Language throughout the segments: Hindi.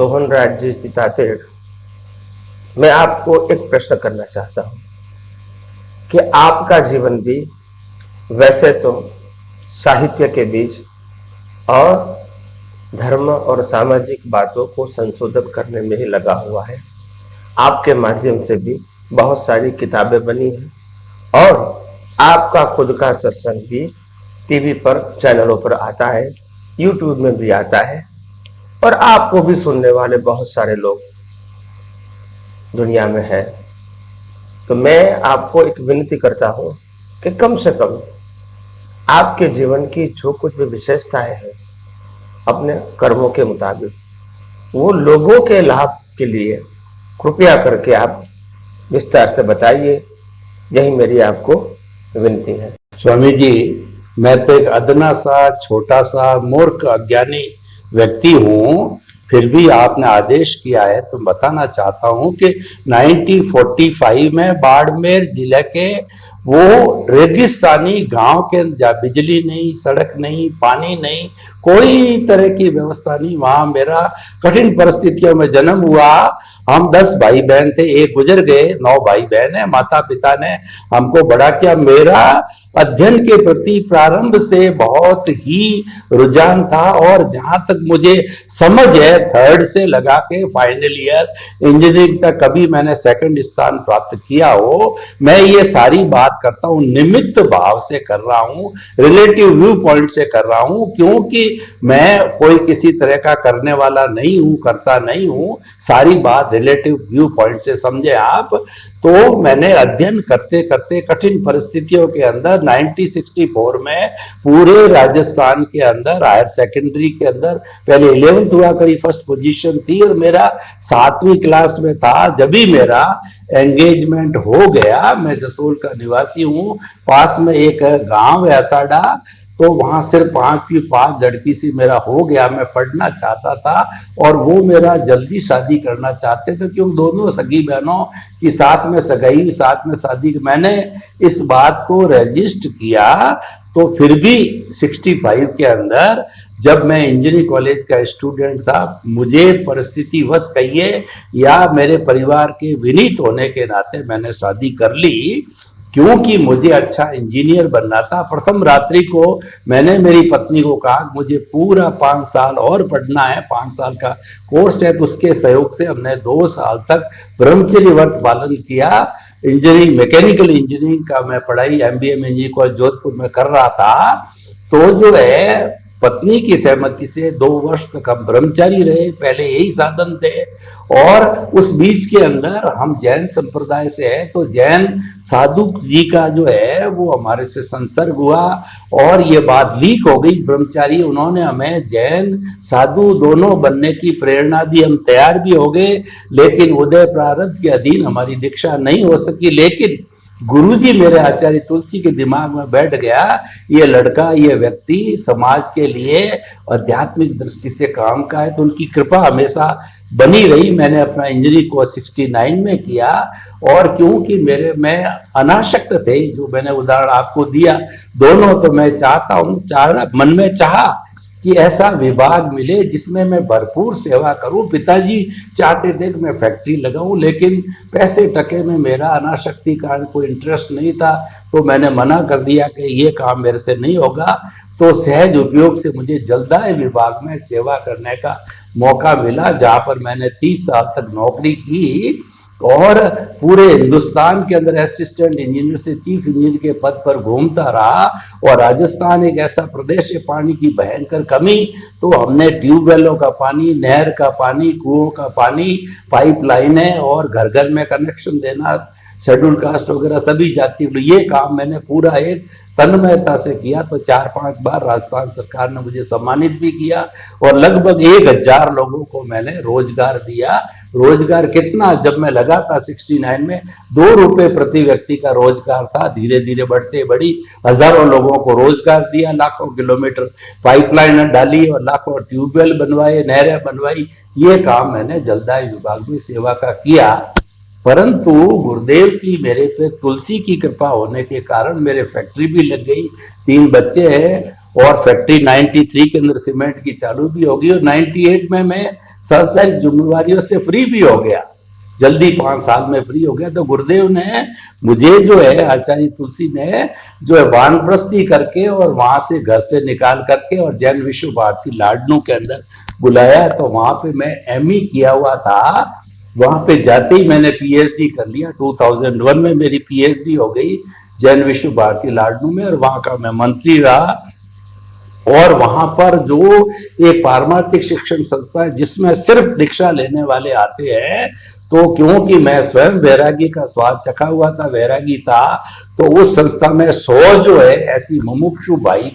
सोहन राज जी की तातेड़, मैं आपको एक प्रश्न करना चाहता हूं कि आपका जीवन भी वैसे तो साहित्य के बीच और धर्म और सामाजिक बातों को संशोधित करने में ही लगा हुआ है। आपके माध्यम से भी बहुत सारी किताबें बनी हैं और आपका खुद का सत्संग भी टीवी पर चैनलों पर आता है, यूट्यूब में भी आता है और आपको भी सुनने वाले बहुत सारे लोग दुनिया में है। तो मैं आपको एक विनती करता हूं कि कम से कम आपके जीवन की जो कुछ भी विशेषताएं हैं अपने कर्मों के मुताबिक वो लोगों के लाभ के लिए कृपया करके आप विस्तार से बताइए। यही मेरी आपको विनती है। स्वामी जी, मैं तो एक अदना सा छोटा सा मूर्ख अज्ञानी व्यक्ति हूँ, फिर भी आपने आदेश किया है तो बताना चाहता हूँ कि 1945 में बाड़मेर जिले के वो रेगिस्तानी गांव के जहाँ बिजली नहीं, सड़क नहीं, पानी नहीं, कोई तरह की व्यवस्था नहीं, वहां मेरा कठिन परिस्थितियों में जन्म हुआ। हम 10 भाई बहन थे, एक गुजर गए, 9 भाई बहन है। माता पिता ने हमको बड़ा किया। मेरा अध्ययन के प्रति प्रारंभ से बहुत ही रुझान था और जहां तक मुझे समझ है 3rd से लगा के फाइनल ईयर इंजीनियरिंग तक कभी मैंने 2nd स्थान प्राप्त किया हो। मैं ये सारी बात करता हूँ निमित्त भाव से कर रहा हूँ, रिलेटिव व्यू पॉइंट से कर रहा हूँ, क्योंकि मैं कोई किसी तरह का करने वाला नहीं हूँ, करता नहीं हूँ। सारी बात रिलेटिव व्यू पॉइंट से समझे आप। तो मैंने अध्ययन करते करते कठिन परिस्थितियों के अंदर 1964 में पूरे राजस्थान के अंदर हायर सेकेंडरी के अंदर पहले 11th हुआ करी, फर्स्ट पोजीशन थी और मेरा 7वीं क्लास में था जब भी मेरा एंगेजमेंट हो गया। मैं जसोल का निवासी हूँ, पास में एक गांव है असाडा, तो वहां सिर्फ 5 लड़की से मेरा हो गया। मैं पढ़ना चाहता था और वो मेरा जल्दी शादी करना चाहते थे, क्योंकि दोनों सगी बहनों की साथ में सगाई, साथ में शादी। मैंने इस बात को रजिस्ट किया। तो फिर भी 65 के अंदर जब मैं इंजीनियरिंग कॉलेज का स्टूडेंट था, मुझे परिस्थिति वश कहिए या मेरे परिवार के विनीत होने के नाते मैंने शादी कर ली, क्योंकि मुझे अच्छा इंजीनियर बनना था। प्रथम रात्रि को मैंने मेरी पत्नी को कहा मुझे पूरा 5 साल और पढ़ना है, 5 साल का कोर्स है। तो उसके सहयोग से हमने 2 साल तक ब्रह्मचर्य व्रत पालन किया। इंजीनियरिंग, मैकेनिकल इंजीनियरिंग का मैं पढ़ाई MBA में इंजीनियरिंग कॉलेज जोधपुर में कर रहा था। तो जो है पत्नी की सहमति से 2 वर्ष तक हम ब्रह्मचारी रहे, पहले यही साधन थे। और उस बीच के अंदर हम जैन संप्रदाय से है, तो जैन साधु जी का जो है वो हमारे से संसर्ग हुआ और ये बात लीक हो गई ब्रह्मचारी। उन्होंने हमें जैन साधु दोनों बनने की प्रेरणा दी, हम तैयार भी हो गए, लेकिन उदय प्रारब्ध के अधीन हमारी दीक्षा नहीं हो सकी। लेकिन गुरुजी मेरे आचार्य तुलसी के दिमाग में बैठ गया, ये लड़का, ये व्यक्ति समाज के लिए आध्यात्मिक दृष्टि से काम का है, तो उनकी कृपा हमेशा बनी रही। मैंने अपना इंजीनियरिंग कोर्स 69 में किया और क्योंकि मैं अनासक्त थे, जो मैंने उदाहरण आपको दिया, दोनों तो मैं चाहता हूँ, मन में चाहा कि ऐसा विभाग मिले जिसमें मैं भरपूर सेवा करूं। पिताजी चाहते थे कि मैं फैक्ट्री लगाऊं, लेकिन पैसे टके में मेरा अनाशक्ति कारण कोई इंटरेस्ट नहीं था, तो मैंने मना कर दिया कि ये काम मेरे से नहीं होगा। तो सहज उपयोग से मुझे जलदाय विभाग में सेवा करने का मौका मिला, जहां पर मैंने 30 साल तक नौकरी की और पूरे हिंदुस्तान के अंदर असिस्टेंट इंजीनियर से चीफ इंजीनियर के पद पर घूमता रहा। और राजस्थान एक ऐसा प्रदेश है पानी की भयंकर कमी, तो हमने ट्यूबवेलों का पानी, नहर का पानी, कुओं का पानी, पाइपलाइनें और घर घर में कनेक्शन देना, शेड्यूल कास्ट वगैरह सभी जाति, ये काम मैंने पूरा एक तन्मयता से किया। तो 4-5 बार राजस्थान सरकार ने मुझे सम्मानित भी किया और लगभग 1000 लोगों को मैंने रोजगार दिया। रोजगार कितना, जब मैं लगा था 69 में 2 रुपए प्रति व्यक्ति का रोजगार था, धीरे धीरे बढ़ते बढ़ी हजारों लोगों को रोजगार दिया, लाखों किलोमीटर पाइपलाइन डाली और लाखों ट्यूबवेल बनवाए, नहरें बनवाई। ये काम मैंने जलदाय विभाग में सेवा का किया। परंतु गुरुदेव की मेरे पे तुलसी की कृपा होने के कारण मेरे फैक्ट्री भी लग गई, 3 बच्चे हैं और फैक्ट्री 93 के अंदर सीमेंट की चालू भी होगी और 98 में मैं सांसारिक जिम्मेवारियों से फ्री भी हो गया, जल्दी 5 साल में फ्री हो गया। तो गुरुदेव ने मुझे जो है, आचार्य तुलसी ने जो है वानप्रस्थी करके और वहां से घर से निकाल करके और जैन विश्व भारती लाडनू के अंदर बुलाया। तो वहां पे मैं एमई किया हुआ था, वहां पे जाते ही मैंने पीएचडी कर लिया। 2001 में मेरी पीएचडी हो गई जैन विश्व भारती लाडनू में, और वहां का मैं मंत्री रहा। और वहां पर जो एक पारमार्थिक शिक्षण संस्था है जिसमें सिर्फ दीक्षा लेने वाले आते हैं, तो क्योंकि मैं स्वयं वैरागी का स्वाद चखा हुआ था, वैरागी था, तो उस संस्था में 100 जो है ऐसी मुमुक्षु भाई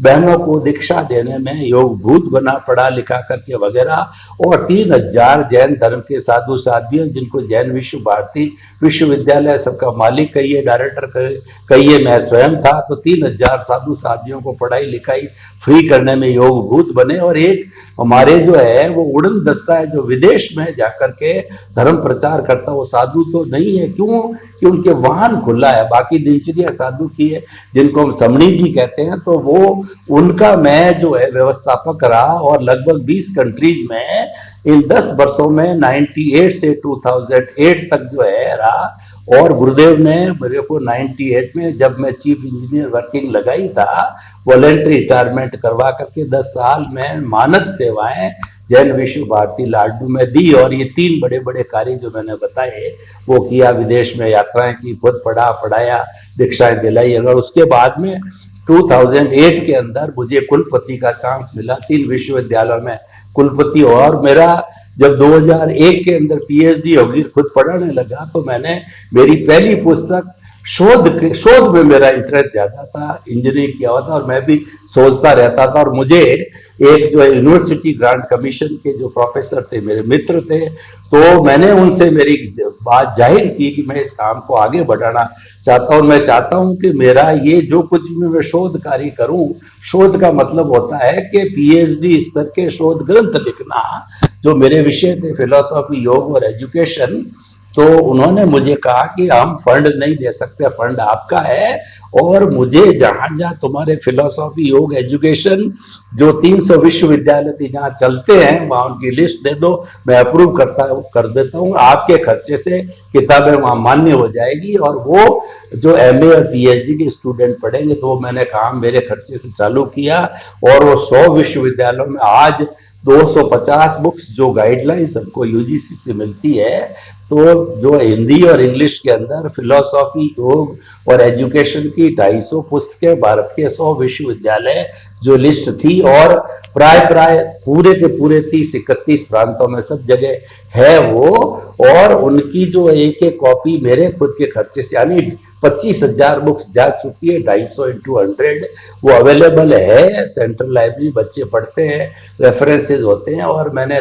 बहनों को दीक्षा देने में योग भूत बना, पढ़ा लिखा करके वगैरह। और 3000 जैन धर्म के साधु साध्वियों, जिनको जैन विश्व भारती विश्वविद्यालय सबका मालिक कहिए, डायरेक्टर कहिए, मैं स्वयं था। तो 3000 साधु साध्वियों को पढ़ाई लिखाई फ्री करने में योग भूत बने। और एक हमारे जो है वो उड़न दस्ता है जो विदेश में जाकर के धर्म प्रचार करता, वो साधु तो नहीं है। क्यों? कि उनके वाहन खुला है, बाकी दिनचर्या साधु की है, जिनको हम समणी जी कहते हैं। तो वो उनका मैं जो है व्यवस्थापक रहा, और लगभग 20 कंट्रीज में इन 10 वर्षों में 98 से 2008 तक जो है रहा। और गुरुदेव ने मेरे को 98 में जब मैं चीफ इंजीनियर वर्किंग लगाई था, वॉलेंट्री रिटायरमेंट करवा करके 10 साल में मानद सेवाएं जैन विश्व भारती लाडनू में दी। और ये 3 बड़े बड़े कार्य जो मैंने बताए वो किया, विदेश में यात्राएं की, खुद पढ़ा, पढ़ाया, दीक्षाएं दिलाई। अगर उसके बाद में 2008 के अंदर मुझे कुलपति का चांस मिला 3 विश्वविद्यालयों में कुलपति। और मेरा जब 2001 के अंदर पीएचडी होगी, खुद पढ़ाने लगा, तो मैंने मेरी पहली पुस्तक शोध में मेरा इंटरेस्ट ज्यादा था, इंजीनियरिंग किया हुआ था, और मैं भी सोचता रहता था। और मुझे एक जो है यूनिवर्सिटी ग्रांट कमीशन के जो प्रोफेसर थे, मेरे मित्र थे, तो मैंने उनसे मेरी बात जाहिर की कि मैं इस काम को आगे बढ़ाना चाहता हूँ। मैं चाहता हूँ कि मेरा ये जो कुछ भी मैं शोध कार्य करूँ, शोध का मतलब होता है कि पीएचडी स्तर के शोध ग्रंथ लिखना। जो मेरे विषय थे फिलोसॉफी, योग और एजुकेशन, तो उन्होंने मुझे कहा कि हम फंड नहीं दे सकते, फंड आपका है, और मुझे जहां जहां तुम्हारे फिलोसॉफी, योग, एजुकेशन जो 300 विश्वविद्यालय थी जहां चलते हैं, वहां उनकी लिस्ट दे दो, मैं अप्रूव कर देता हूँ, आपके खर्चे से किताबें वहां मान्य हो जाएगी, और वो जो एमए और पीएचडी के स्टूडेंट पढ़ेंगे। तो मैंने काम मेरे खर्चे से चालू किया, और वो 100 विश्वविद्यालयों में आज 250 बुक्स जो गाइडलाइंस हमको यूजीसी से मिलती है, तो जो हिंदी और इंग्लिश के अंदर फिलोसॉफी, योग और एजुकेशन की 250 पुस्तकें, भारत के 100 विश्वविद्यालय जो लिस्ट थी, और प्राय पूरे के पूरे 30-31 प्रांतों में सब जगह है वो। और उनकी जो एक एक कॉपी मेरे खुद के खर्चे से, यानी 25,000 बुक्स जा चुकी है, 250 into 100 वो अवेलेबल है। सेंट्रल लाइब्रेरी बच्चे पढ़ते हैं, रेफरेंसेस होते हैं। और मैंने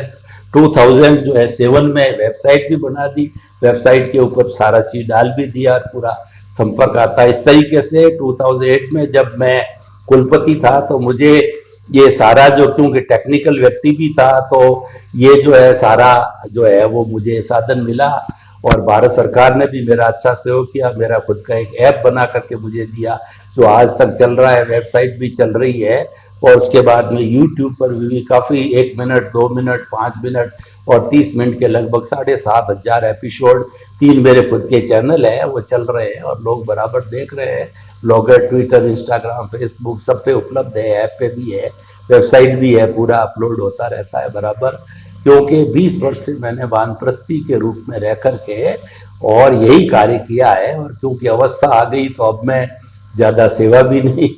2007 में वेबसाइट भी बना दी, वेबसाइट के ऊपर सारा चीज डाल भी दिया, और पूरा संपर्क आता है। इस तरीके से 2008 में जब मैं कुलपति था, तो मुझे ये सारा जो, क्योंकि टेक्निकल व्यक्ति भी था, तो ये जो है सारा जो है वो मुझे साधन मिला। और भारत सरकार ने भी मेरा अच्छा सहयोग किया, मेरा खुद का एक ऐप बना करके मुझे दिया, जो आज तक चल रहा है, वेबसाइट भी चल रही है। और उसके बाद में यूट्यूब पर भी काफ़ी 1 मिनट, 2 मिनट, 5 मिनट और 30 मिनट के लगभग 7,500 एपिसोड, 3 मेरे खुद के चैनल है, वो चल रहे हैं और लोग बराबर देख रहे हैं। ब्लॉगर, ट्विटर, इंस्टाग्राम, फेसबुक सब पे उपलब्ध है, ऐप पे भी है, वेबसाइट भी है, पूरा अपलोड होता रहता है बराबर। क्योंकि 20 वर्ष से मैंने वानप्रस्थी के रूप में रह करके और यही कार्य किया है। और क्योंकि अवस्था आ गई, तो अब मैं ज़्यादा सेवा भी नहीं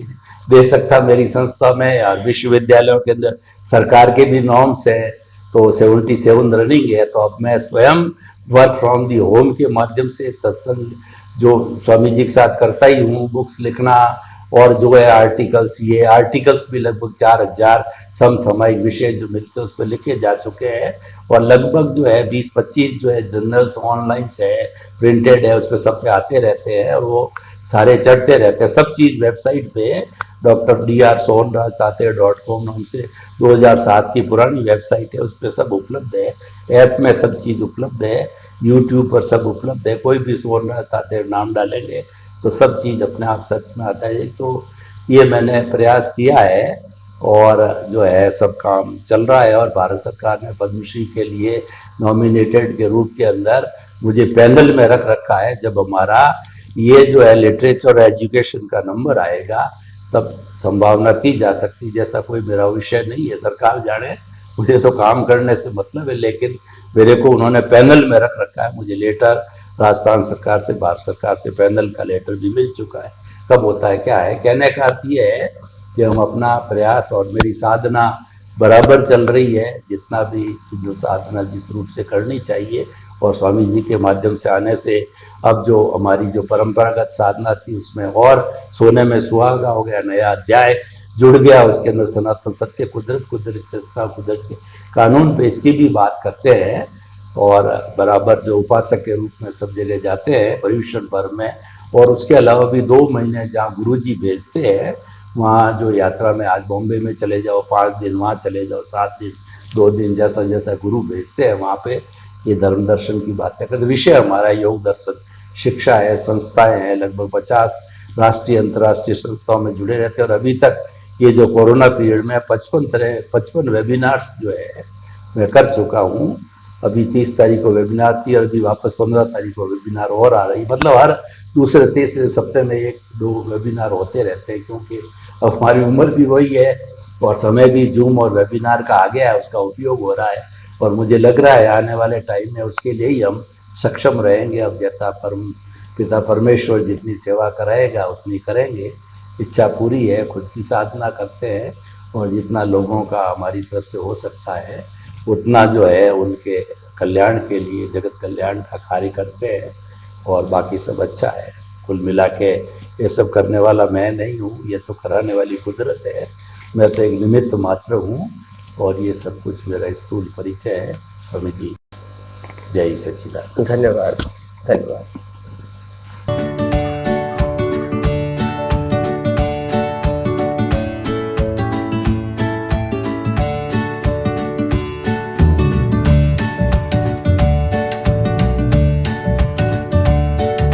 दे सकता मेरी संस्था में, और विश्वविद्यालयों के अंदर सरकार के भी नॉर्म्स है, तो 77 रनिंग है। तो अब मैं स्वयं वर्क फ्रॉम दी होम के माध्यम से सत्संग जो स्वामी जी के साथ करता ही हूँ, बुक्स लिखना, और जो है आर्टिकल्स, ये आर्टिकल्स भी लगभग 4,000 समसामयिक विषय जो मिलते हैं उस पर लिखे जा चुके हैं। और लगभग जो है 20-25 जो है जर्नल्स ऑनलाइन है, प्रिंटेड है, उस पर सब पे आते रहते हैं, और वो सारे चढ़ते रहते हैं। सब चीज़ वेबसाइट पे dr.sohnrajtater.com नाम से 2007 की पुरानी वेबसाइट है, उस पर सब उपलब्ध है। ऐप में सब चीज़ उपलब्ध है, यूट्यूब पर सब उपलब्ध है। कोई भी सोहनराज तातेर नाम डालेंगे तो सब चीज़ अपने आप सर्च में आता है। तो ये मैंने प्रयास किया है और जो है सब काम चल रहा है। और भारत सरकार ने पद्मश्री के लिए नॉमिनेटेड के रूप के अंदर मुझे पैनल में रख रखा है। जब हमारा ये जो है लिटरेचर और एजुकेशन का नंबर आएगा तब संभावना की जा सकती, जैसा कोई मेरा विषय नहीं है, सरकार जाने, मुझे तो काम करने से मतलब है। लेकिन मेरे को उन्होंने पैनल में रख रखा है। मुझे लेटर राजस्थान सरकार से, भारत सरकार से पैनल का लेटर भी मिल चुका है। कब होता है क्या है, कहने का अर्थ ये है कि हम अपना प्रयास और मेरी साधना बराबर चल रही है, जितना भी जो साधना जिस रूप से करनी चाहिए। और स्वामी जी के माध्यम से आने से अब जो हमारी जो परंपरागत साधना थी उसमें और सोने में सुहागा हो गया, नया अध्याय जुड़ गया। उसके अंदर सनातन सत्य, कुदरत कुदरत के कानून पे इसकी भी बात करते हैं। और बराबर जो उपासक के रूप में सब जगह जाते हैं पर्यूषण पर्व में। और उसके अलावा भी 2 महीने जहाँ गुरुजी भेजते हैं वहाँ जो यात्रा में, आज बॉम्बे में चले जाओ 5 दिन, वहाँ चले जाओ 7 दिन, 2 दिन, जैसा जैसा गुरु भेजते हैं वहाँ पे ये धर्म दर्शन की बातें करते। विषय हमारा योग दर्शन शिक्षा है, संस्थाएं हैं, लगभग 50 राष्ट्रीय अंतर्राष्ट्रीय संस्थाओं में जुड़े रहते हैं। और अभी तक ये जो कोरोना पीरियड में 55 वेबिनार्स जो है मैं कर चुका हूँ। अभी 30 तारीख को वेबिनार थी और अभी वापस 15 तारीख को वेबिनार और आ रही। मतलब हर दूसरे तीसरे सप्ताह में 1-2 वेबिनार होते रहते हैं, क्योंकि अब हमारी उम्र भी वही है और समय भी जूम और वेबिनार का आ गया है, उसका उपयोग हो रहा है। और मुझे लग रहा है आने वाले टाइम में उसके लिए ही हम सक्षम रहेंगे। अब जैसा पिता परमेश्वर जितनी सेवा कराएगा उतनी करेंगे। इच्छा पूरी है, खुद की साधना करते हैं और जितना लोगों का हमारी तरफ से हो सकता है उतना जो है उनके कल्याण के लिए, जगत कल्याण का कार्य करते हैं। और बाकी सब अच्छा है। कुल मिला के ये सब करने वाला मैं नहीं हूँ, ये तो कराने वाली कुदरत है। मैं तो एक निमित्त मात्र हूँ और ये सब कुछ मेरा स्थूल परिचय है। स्वामी जी जय सच्चिदानंद। धन्यवाद, धन्यवाद।